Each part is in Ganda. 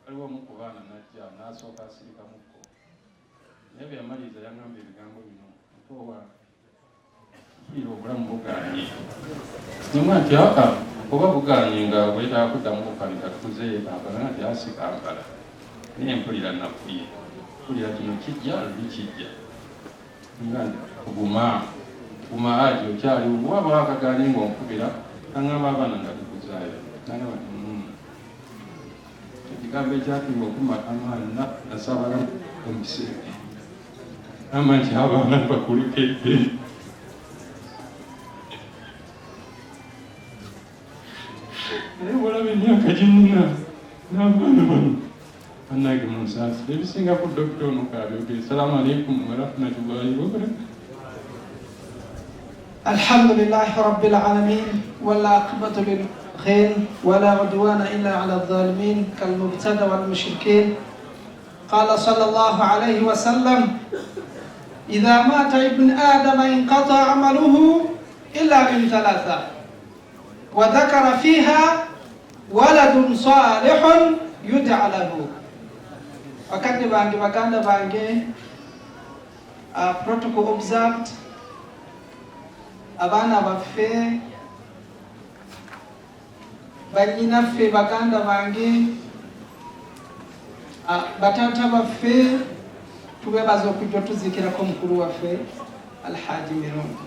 waliwo omu ku baana najja n'asooka asirika mukko naye bwe yamaliza yangamba ebigambo bino otowa kiira obulamu bugaanye nimwa nti aka oba bugaanye nga bwetaaga kuddamu kukanika tukuzeeyo Kampala nti asi Kampala naye mpulira nakuye mpulira kino kijja luli kijja nga guma aji okyali waba akagaanye ng'onkubira kaŋŋamba abaana nga tukuzaayo nagamba ekigambo ekyatuma okuma amaanyi nasabala omuseege ama nti abaana bakulekedde naye olaba emyaka gyennina n'abaana bano annage munsaasi ebisinga ku dokita ono kabyogere. Salaamu alaikum warahmatullahi wabarakatuh. Alhamdulillahi rabbil alamin wala aqibatu lil خير ولا عدوان إلا على الظالمين كالمبتدى والمشركين. قال صلى الله عليه وسلم إذا مات ابن آدم انقطع عمله إلا من ثلاثة وذكر فيها ولد صالح يدعى له. Wakati bangi baganda bange protocol observed abana baffe banyinaffe baganda bange batata baffe tubebaza okujja tuzikirako mukulu waffe Alhaji Mirundi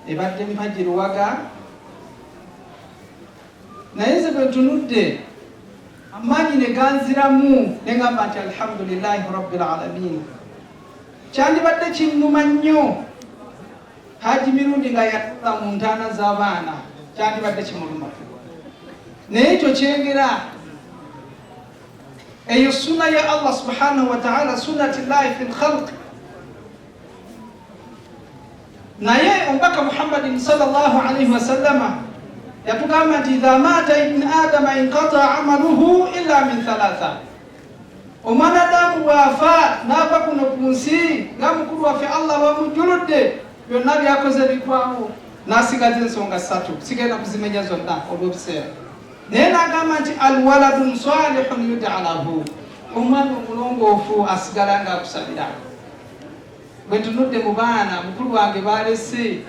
ebadde mpagi Luwaga naye nze bwe ntunudde amaanyi ne ganziramu ne ngamba nti alhamdulillahi rabbil alamin. Kyandibadde kinnuma nnyo Haji Mirundi nga yatula mu ntaana z'abaana kyandibadde kimuluma naye ekyo kyengera eyo sunna ya Allah subhanahu wa ta'ala sunnatillahi fil khalq. naye omubaka Muhammadin sallallahu alaihi wasallama yatugamba nti idha mata ibn adama inqata amaluhu illa min thalatha. Omwanadamu bwafa n'ava kuno ku nsi nga mukulu waffe Allah bamujjuludde byonna byakoze bigwawo n'asigaza ensonga ssatu sigenda kuzimenya zonna olw'obuseera naye n'agamba nti alwaladun salihun yud'a lahu. Omwana omulongoofu asigala ng'akusabira. Bwe ntunudde mu baana mukulu wange balese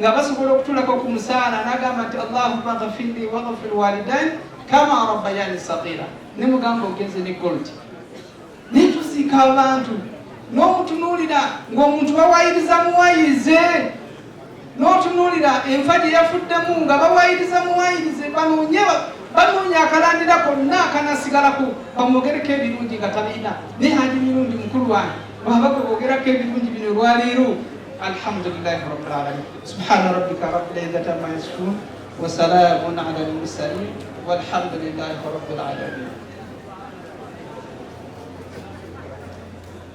nga basobola okutulako ku musaala n'agamba nti Allahumma ghfirli waghfir walidayn kama rabbayani saghira. Ne mugamba ogenze ne gold nituziika abantu n'omutunuulira ng'omuntu bawayiriza muwayirize, n'otunuulira enfa gye yafuddemu nga bawayiriza muwayirize banoonya akalandira konna akanasigalako bamwogereko ebirungi nga tabiina. Naye Haji Mirundi mukulu wange baba bogerako ebirungi bino olwaleero alhamdulillahi rabbil alamin. Subhana rabbika rabbil izzati amma yasifun wa salaamun ala al mursalin walhamdulillahi rabbil alamin.